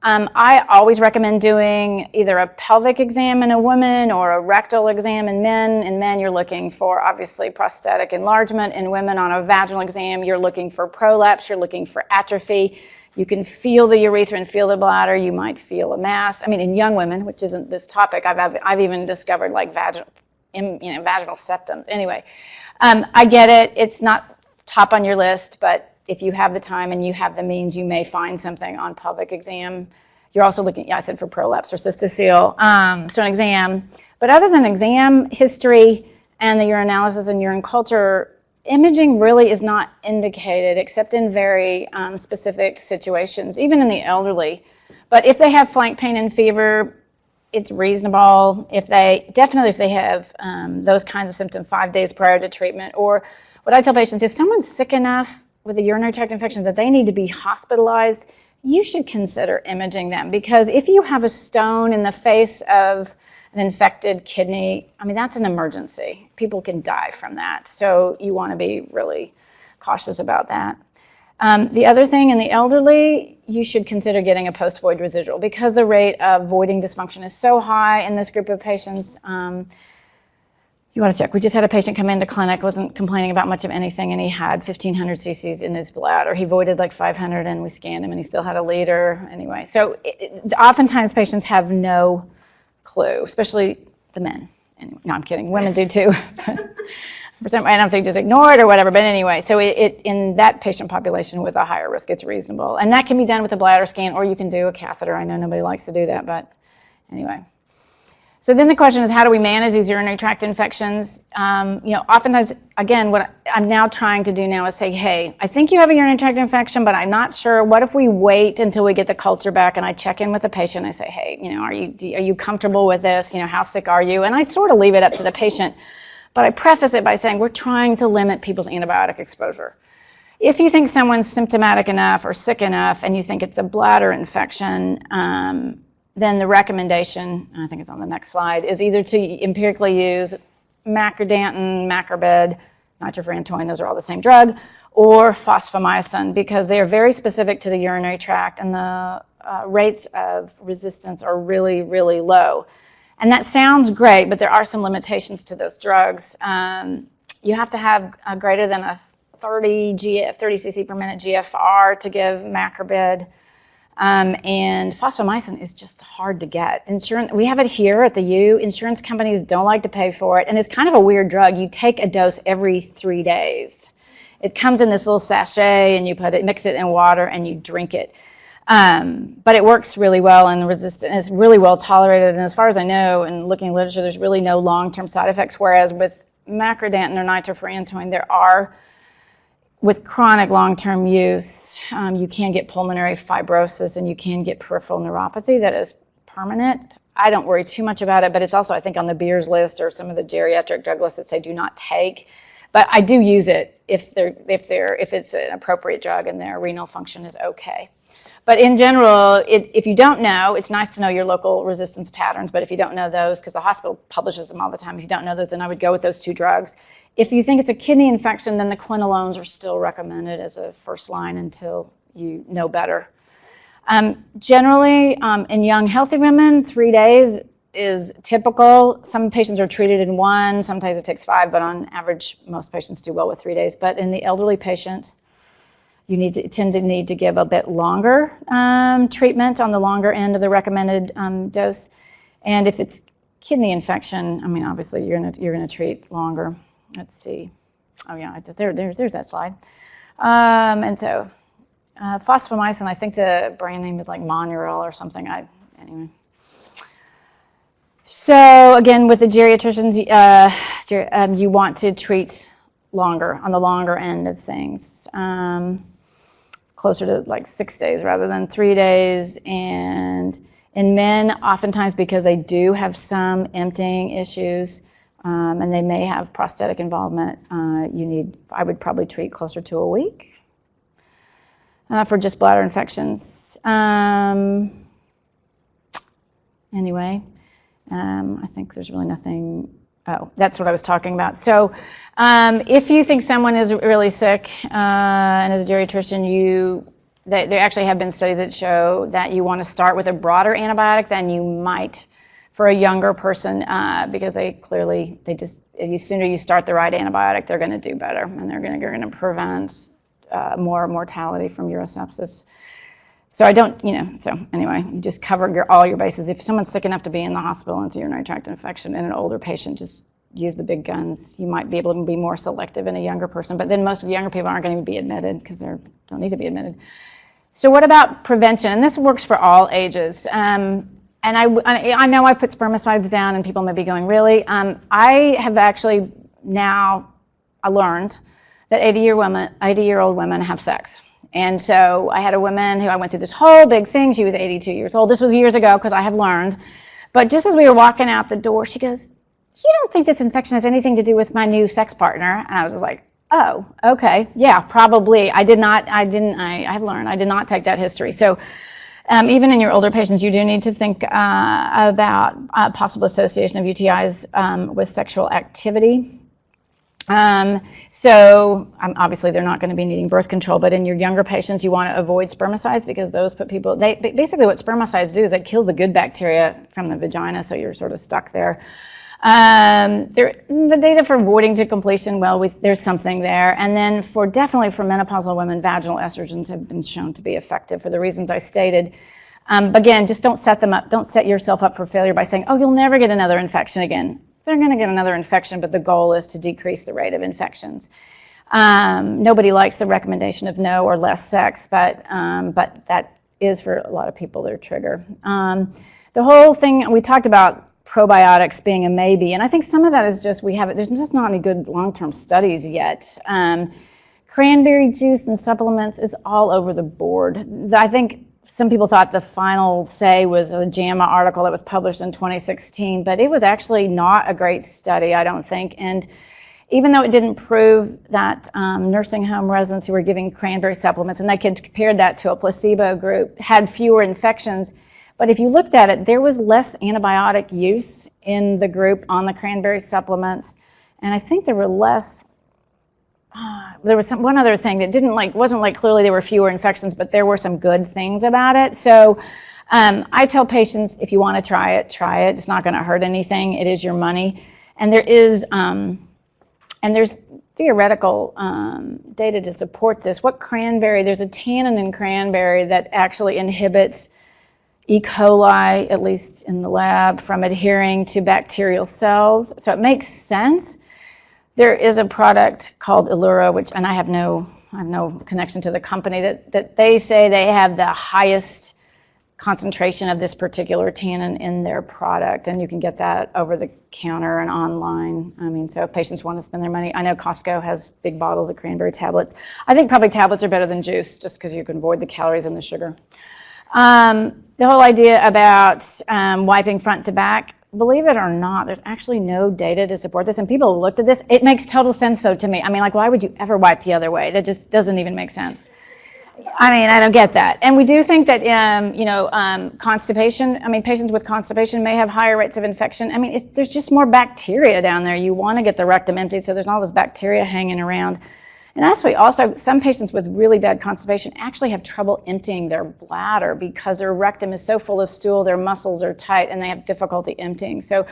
I always recommend doing either a pelvic exam in a woman or a rectal exam in men. In men, you're looking for, obviously, prostatic enlargement. In women, on a vaginal exam, you're looking for prolapse, you're looking for atrophy. You can feel the urethra and feel the bladder. You might feel a mass. I mean, in young women, which isn't this topic, I've even discovered like vaginal septums. Anyway, I get it. It's not top on your list, but if you have the time and you have the means, you may find something on pelvic exam. You're also looking, I said for prolapse or cystocele, so an exam. But other than exam history and the urinalysis and urine culture, imaging really is not indicated except in very specific situations, even in the elderly. But if they have flank pain and fever, it's reasonable. If they have those kinds of symptoms 5 days prior to treatment, or what I tell patients, if someone's sick enough with a urinary tract infection that they need to be hospitalized, you should consider imaging them, because if you have a stone in the face of an infected kidney, I mean, that's an emergency. People can die from that. So you want to be really cautious about that. The other thing, in the elderly, you should consider getting a post-void residual, because the rate of voiding dysfunction is so high in this group of patients. You want to check. We just had a patient come into clinic, wasn't complaining about much of anything, and he had 1,500 cc's in his bladder. He voided like 500, and we scanned him, and he still had a liter. Anyway, so oftentimes patients have no clue, especially the men. Anyway, no, I'm kidding. Women do too. For some, and I'm saying just ignore it or whatever. But anyway, so in that patient population with a higher risk, it's reasonable, and that can be done with a bladder scan, or you can do a catheter. I know nobody likes to do that, but anyway. So then the question is, how do we manage these urinary tract infections? Oftentimes, again, what I'm now trying to do now is say, hey, I think you have a urinary tract infection, but I'm not sure. What if we wait until we get the culture back, and I check in with the patient? I say, hey, are you comfortable with this? How sick are you? And I sort of leave it up to the patient, but I preface it by saying we're trying to limit people's antibiotic exposure. If you think someone's symptomatic enough or sick enough, and you think it's a bladder infection, then the recommendation, I think it's on the next slide, is either to empirically use macrodantin, macrobid, nitrofurantoin, those are all the same drug, or fosfomycin, because they are very specific to the urinary tract, and the rates of resistance are really, really low. And that sounds great, but there are some limitations to those drugs. You have to have greater than a 30 cc per minute GFR to give macrobid. And fosfomycin is just hard to get. We have it here at the U. Insurance companies don't like to pay for it, and it's kind of a weird drug. You take a dose every 3 days. It comes in this little sachet, and you mix it in water, and you drink it. But it works really well, and it's really well tolerated. And as far as I know, and looking at literature, there's really no long-term side effects. Whereas with macrodantin or nitrofurantoin, there are, with chronic long-term use, you can get pulmonary fibrosis and you can get peripheral neuropathy that is permanent. I don't worry too much about it, but it's also, I think, on the Beers list or some of the geriatric drug lists that say do not take. But I do use it if it's an appropriate drug and their renal function is okay. But in general, if you don't know, it's nice to know your local resistance patterns. But if you don't know those, because the hospital publishes them all the time, if you don't know those, then I would go with those 2 drugs. If you think it's a kidney infection, then the quinolones are still recommended as a first line until you know better. Generally, in young, healthy women, 3 days is typical. Some patients are treated in 1, sometimes it takes 5, but on average, most patients do well with 3 days. But in the elderly patient, you tend to need to give a bit longer treatment on the longer end of the recommended dose. And if it's kidney infection, I mean, obviously you're gonna treat longer. Let's see. Oh yeah, there's that slide. And so fosfomycin, I think the brand name is like Monuril or something. Anyway. So again, with the geriatricians, you want to treat longer, on the longer end of things, closer to like 6 days rather than 3 days. And in men, oftentimes because they do have some emptying issues, and they may have prosthetic involvement, I would probably treat closer to a week for just bladder infections. Anyway, I think there's really nothing. Oh, that's what I was talking about. So if you think someone is really sick and as a geriatrician, there actually have been studies that show that you want to start with a broader antibiotic than you might for a younger person because the sooner you start the right antibiotic, they're going to do better, and they're going to prevent more mortality from urosepsis. So so anyway, you just cover all your bases. If someone's sick enough to be in the hospital and it's a urinary tract infection in an older patient, just use the big guns. You might be able to be more selective in a younger person, but then most of the younger people aren't going to be admitted because they don't need to be admitted. So what about prevention? And this works for all ages. And I know I put spermicides down and people may be going, really? I have actually now learned that 80-year-old women have sex. And so I had a woman who I went through this whole big thing. She was 82 years old. This was years ago because I have learned. But just as we were walking out the door, she goes, "You don't think this infection has anything to do with my new sex partner?" And I was like, "Oh, okay. Yeah, probably." I have learned. I did not take that history. So even in your older patients, you do need to think about possible association of UTIs with sexual activity. Obviously they're not going to be needing birth control, but in your younger patients, you want to avoid spermicides because those put people, basically what spermicides do is they kill the good bacteria from the vagina, so you're sort of stuck there. The data for voiding to completion, well, there's something there. And then definitely for menopausal women, vaginal estrogens have been shown to be effective for the reasons I stated. Again, just don't set yourself up for failure by saying, "Oh, you'll never get another infection again." They're going to get another infection, but the goal is to decrease the rate of infections. Nobody likes the recommendation of no or less sex, but that is for a lot of people their trigger. The whole thing, we talked about probiotics being a maybe, and I think some of that is just there's just not any good long-term studies yet. Cranberry juice and supplements is all over the board. I think some people thought the final say was a JAMA article that was published in 2016, but it was actually not a great study, I don't think. And even though it didn't prove that nursing home residents who were giving cranberry supplements, and they compared that to a placebo group, had fewer infections, but if you looked at it, there was less antibiotic use in the group on the cranberry supplements, and I think there were less. There was one other thing that wasn't like clearly there were fewer infections, but there were some good things about it. So I tell patients, if you want to try it, try it. It's not going to hurt anything. It is your money. And there's theoretical data to support this. There's a tannin in cranberry that actually inhibits E. coli, at least in the lab, from adhering to bacterial cells. So it makes sense. There is a product called Illura, and I have no I have no connection to the company, that they say they have the highest concentration of this particular tannin in their product, and you can get that over the counter and online. I mean, so if patients want to spend their money, I know Costco has big bottles of cranberry tablets. I think probably tablets are better than juice, just because you can avoid the calories and the sugar. The whole idea about wiping front to back, believe it or not, there's actually no data to support this, and people looked at this. It makes total sense, though, to me. I mean, like, why would you ever wipe the other way? That just doesn't even make sense. I mean, I don't get that. And we do think that, constipation, I mean, patients with constipation may have higher rates of infection. I mean, there's just more bacteria down there. You want to get the rectum emptied, so there's all this bacteria hanging around. And actually, also, some patients with really bad constipation actually have trouble emptying their bladder because their rectum is so full of stool, their muscles are tight, and they have difficulty emptying. So,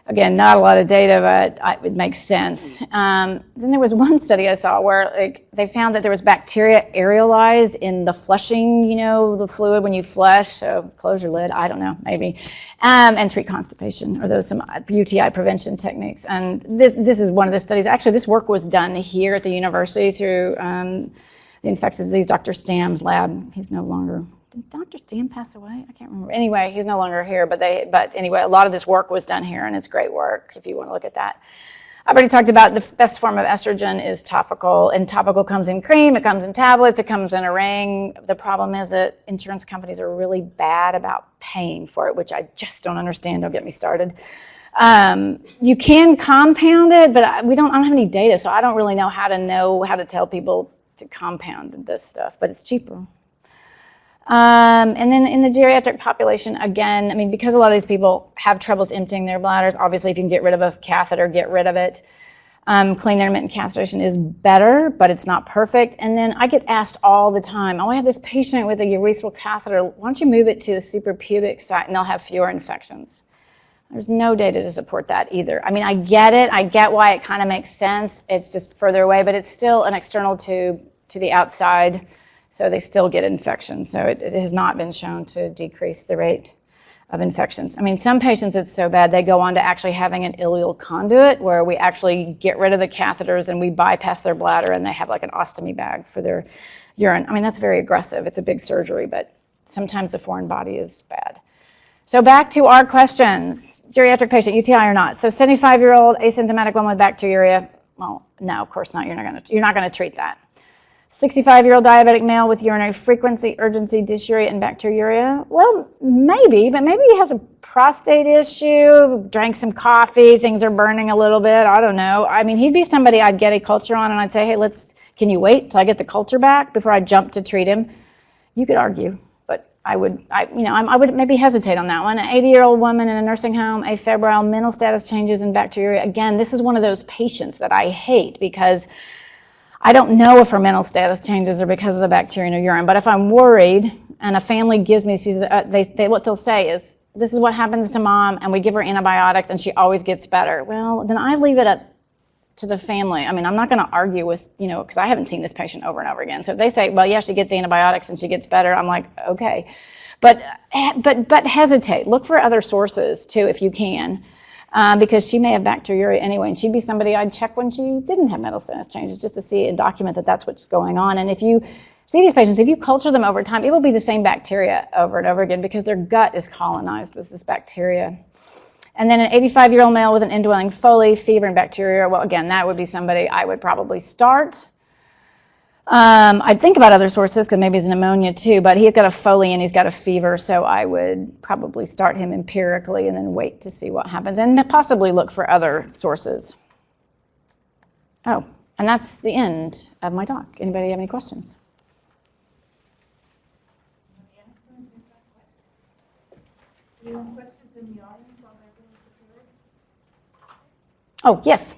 again, not a lot of data, but it makes sense. Then there was one study I saw where they found that there was bacteria aerialized in the flushing, the fluid when you flush. So close your lid, I don't know, maybe. And treat constipation, or those some UTI prevention techniques. And this is one of the studies. Actually, this work was done here at the university through the infectious disease, Dr. Stam's lab. He's no longer. Did Dr. Stam pass away? I can't remember. Anyway, he's no longer here, but anyway, a lot of this work was done here, and it's great work if you want to look at that. I've already talked about the best form of estrogen is topical, and topical comes in cream, it comes in tablets, it comes in a ring. The problem is that insurance companies are really bad about paying for it, which I just don't understand. Don't get me started. You can compound it, but I don't have any data, so I don't really know how to tell people to compound this stuff, but it's cheaper. And then in the geriatric population, again, I mean, because a lot of these people have troubles emptying their bladders, obviously if you can get rid of a catheter, get rid of it. Clean intermittent castration is better, but it's not perfect. And then I get asked all the time, I have this patient with a urethral catheter, why don't you move it to the suprapubic site and they'll have fewer infections? There's no data to support that either. I mean, I get it. I get why it kind of makes sense. It's just further away, but it's still an external tube to the outside. So they still get infections. So it has not been shown to decrease the rate of infections. I mean, some patients, it's so bad, they go on to actually having an ileal conduit where we actually get rid of the catheters and we bypass their bladder and they have like an ostomy bag for their urine. I mean, that's very aggressive. It's a big surgery, but sometimes the foreign body is bad. So back to our questions. Geriatric patient, UTI or not? So 75-year-old asymptomatic woman with bacteriuria, well, no, of course not. You're not going to treat that. 65-year-old diabetic male with urinary frequency, urgency, dysuria, and bacteriuria? Well, maybe, but maybe he has a prostate issue, drank some coffee, things are burning a little bit, I don't know. I mean, he'd be somebody I'd get a culture on and I'd say, hey, can you wait till I get the culture back before I jump to treat him? You could argue, but I would maybe hesitate on that one. An 80-year-old woman in a nursing home, afebrile, mental status changes, and bacteriuria. Again, this is one of those patients that I hate because I don't know if her mental status changes are because of the bacteria in her urine, but if I'm worried and a family gives me, what they'll say is, this is what happens to mom, and we give her antibiotics, and she always gets better. Well, then I leave it up to the family. I mean, I'm not going to argue with, because I haven't seen this patient over and over again. So if they say, well, yeah, she gets antibiotics and she gets better, I'm like, okay. But hesitate. Look for other sources, too, if you can. Because she may have bacteriuria anyway, and she'd be somebody I'd check when she didn't have mental status changes, just to see and document that that's what's going on. And if you see these patients, if you culture them over time, it will be the same bacteria over and over again because their gut is colonized with this bacteria. And then an 85-year-old male with an indwelling Foley, fever, and bacteria, well, again, that would be somebody I would probably start. I'd think about other sources because maybe it's pneumonia too, but he's got a Foley and he's got a fever, so I would probably start him empirically and then wait to see what happens and possibly look for other sources. Oh, and that's the end of my talk. Anybody have any questions? Do you have questions in the audience while they're being prepared? Oh, yes.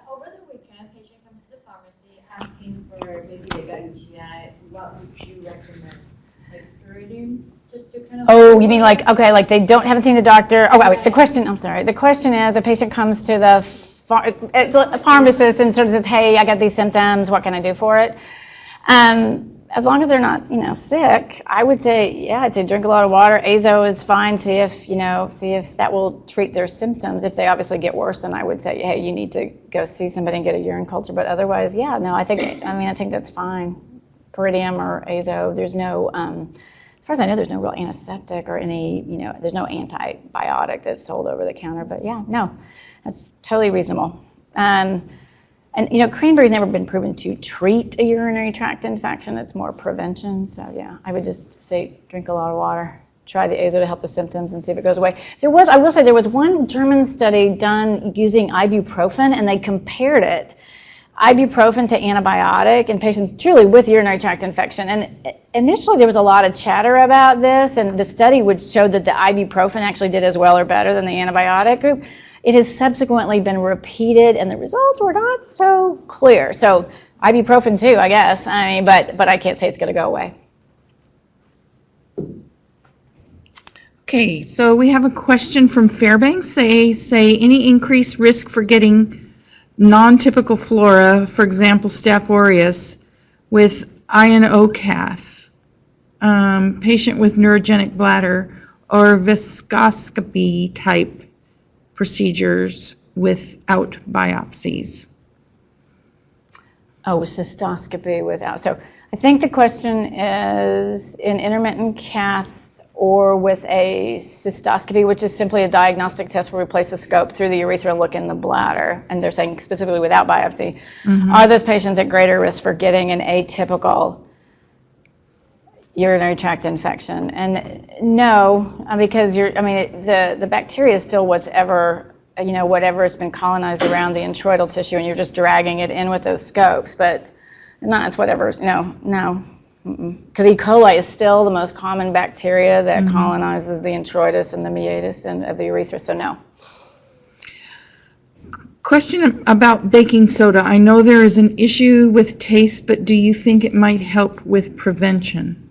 Over the weekend, a patient comes to the pharmacy asking for maybe they got UTI. What would you recommend? Like fluoridine, just to kind of. Oh, you mean like they haven't seen the doctor? Oh, wait. The question is, a patient comes to the pharmacist and sort of says, hey, I got these symptoms. What can I do for it? As long as they're not, sick, I would say, yeah, I'd say drink a lot of water. Azo is fine. See if that will treat their symptoms. If they obviously get worse, then I would say, hey, you need to go see somebody and get a urine culture. But otherwise, yeah, no, I think that's fine. Pyridium or Azo. There's no, as far as I know, there's no real antiseptic or any, there's no antibiotic that's sold over the counter. But yeah, no, that's totally reasonable. And cranberry's never been proven to treat a urinary tract infection. It's more prevention. So yeah, I would just say drink a lot of water. Try the Azo to help the symptoms and see if it goes away. I will say there was one German study done using ibuprofen, and they compared it, ibuprofen to antibiotic in patients truly with urinary tract infection. And initially there was a lot of chatter about this, and the study would show that the ibuprofen actually did as well or better than the antibiotic group. It has subsequently been repeated, and the results were not so clear. So ibuprofen too, I guess. But I can't say it's going to go away. Okay, so we have a question from Fairbanks. They say any increased risk for getting non-typical flora, for example, Staph aureus, with INO-cath, patient with neurogenic bladder, or viscoscopy type procedures without biopsies. Oh, cystoscopy without. So I think the question is in intermittent cath or with a cystoscopy, which is simply a diagnostic test where we place a scope through the urethra and look in the bladder, and they're saying specifically without biopsy. Mm-hmm. Are those patients at greater risk for getting an atypical urinary tract infection? And no, because the bacteria is still whatever has been colonized around the introital tissue, and you're just dragging it in with those scopes. But no, it's whatever's no. Because E. coli is still the most common bacteria that colonizes the introitus and the meatus and of the urethra. So no. Question about baking soda. I know there is an issue with taste, but do you think it might help with prevention?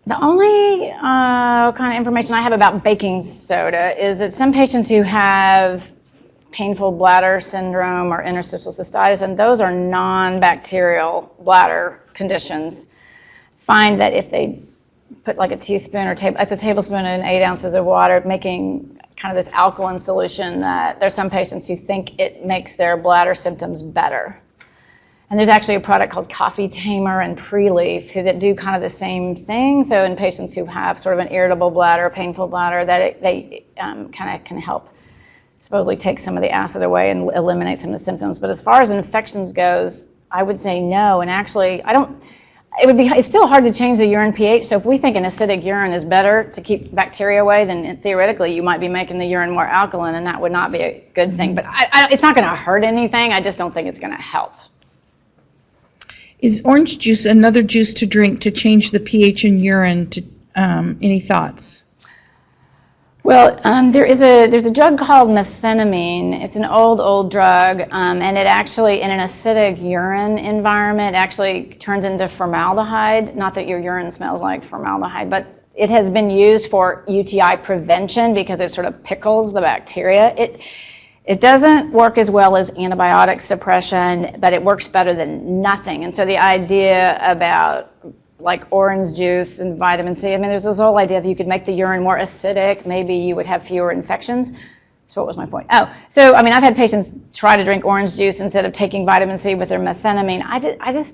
The only kind of information I have about baking soda is that some patients who have painful bladder syndrome or interstitial cystitis, and those are non-bacterial bladder conditions, find that if they put like a teaspoon or it's a tablespoon and 8 ounces of water, making kind of this alkaline solution, that there's some patients who think it makes their bladder symptoms better. And there's actually a product called Coffee Tamer and Pre-Leaf that do kind of the same thing. So in patients who have sort of an irritable bladder, painful bladder, that they kind of can help supposedly take some of the acid away and eliminate some of the symptoms. But as far as infections goes, I would say no. And actually, it's still hard to change the urine pH. So if we think an acidic urine is better to keep bacteria away, then theoretically you might be making the urine more alkaline, and that would not be a good thing. But it's not going to hurt anything. I just don't think it's going to help. Is orange juice another juice to drink to change the pH in urine? Any thoughts? Well, there's a drug called methenamine. It's an old drug, and it actually, in an acidic urine environment, actually turns into formaldehyde. Not that your urine smells like formaldehyde, but it has been used for UTI prevention because it sort of pickles the bacteria. It doesn't work as well as antibiotic suppression, but it works better than nothing. And so the idea about like orange juice and vitamin C, there's this whole idea that you could make the urine more acidic, maybe you would have fewer infections. So what was my point? I've had patients try to drink orange juice instead of taking vitamin C with their methenamine.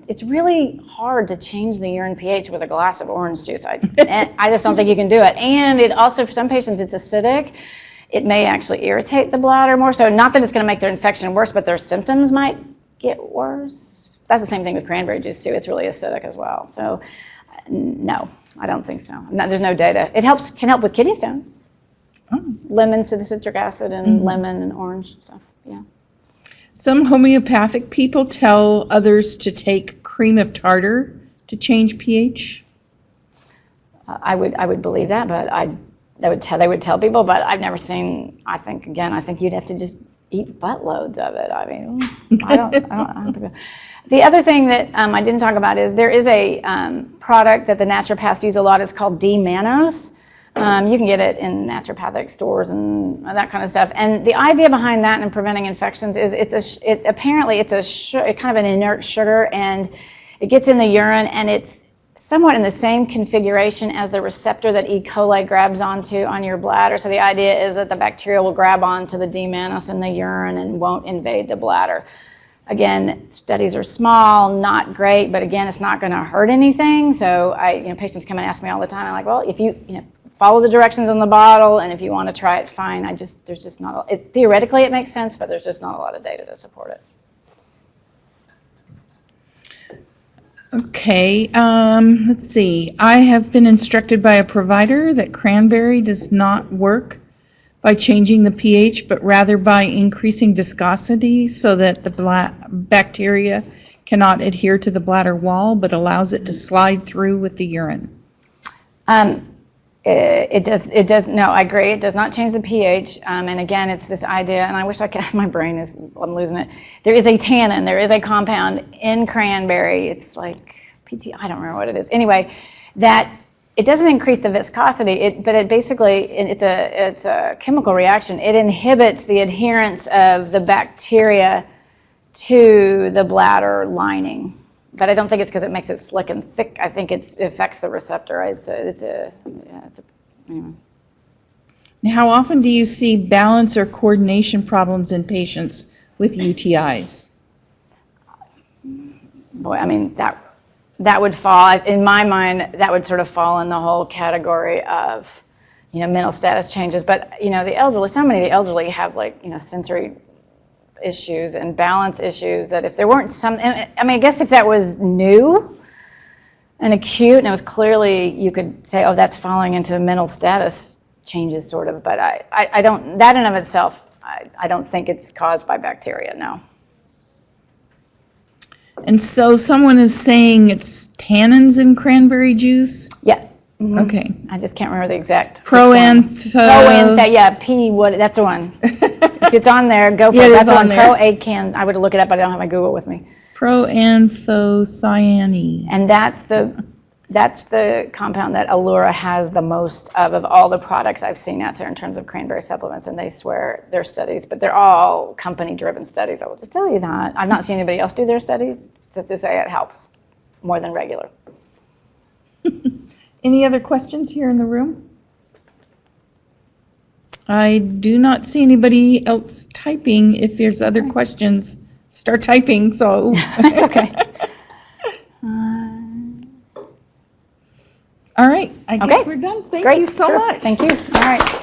It's really hard to change the urine pH with a glass of orange juice. I just don't think you can do it. And it also, for some patients, it's acidic. It may actually irritate the bladder more. So not that it's going to make their infection worse, but their symptoms might get worse. That's the same thing with cranberry juice too. It's really acidic as well. So no, I don't think so. There's no data. It can help with kidney stones. Oh. Lemon to the citric acid and lemon and orange stuff. Yeah. Some homeopathic people tell others to take cream of tartar to change pH. I would believe that, but they would tell people, but I've never seen. I think you'd have to just eat buttloads of it. I don't think. The other thing that I didn't talk about is there is a product that the naturopaths use a lot. It's called D-mannose. You can get it in naturopathic stores and that kind of stuff. And the idea behind that and preventing infections is apparently it's kind of an inert sugar, and It gets in the urine, and it's somewhat in the same configuration as the receptor that E. coli grabs onto on your bladder. So the idea is that the bacteria will grab onto the D. manus in the urine and won't invade the bladder. Again, studies are small, not great, but again, it's not going to hurt anything. So patients come and ask me all the time. I'm like, well, if you follow the directions on the bottle, and if you want to try it, fine. There's just not theoretically it makes sense, but there's just not a lot of data to support it. Okay, let's see. I have been instructed by a provider that cranberry does not work by changing the pH, but rather by increasing viscosity so that the bacteria cannot adhere to the bladder wall, but allows it to slide through with the urine. It does. No, I agree. It does not change the pH. And again, it's this idea, and I wish I could, I'm losing it. There is a tannin, there is a compound in cranberry. It's like I don't remember what it is. Anyway, that it doesn't increase the viscosity, but it basically, it's a chemical reaction. It inhibits the adherence of the bacteria to the bladder lining. But I don't think it's because it makes it slick and thick. I think it affects the receptor. Anyway. Now, how often do you see balance or coordination problems in patients with UTIs? Boy, I mean, that would fall, in my mind, that would sort of fall in the whole category of, mental status changes. But, the elderly, so many of the elderly have sensory issues and balance issues that if there weren't I guess if that was new and acute and it was clearly, you could say, oh, that's falling into mental status changes sort of, but I don't, that in of itself, I don't think it's caused by bacteria, no. And so someone is saying it's tannins in cranberry juice? Yeah. Mm-hmm. Okay. I just can't remember the exact. That's the one. If it's on there, go for it. That's on there. Proanthocyan. I would look it up, but I don't have my Google with me. Proanthocyan. And that's the compound that Allura has the most of all the products I've seen out there in terms of cranberry supplements, and they swear their studies, but they're all company-driven studies. I will just tell you that. I've not seen anybody else do their studies, except to say it helps more than regular. Any other questions here in the room? I do not see anybody else typing. If there's other questions, start typing. So it's okay. All right. I guess we're done. Thank you so much. Thank you. All right.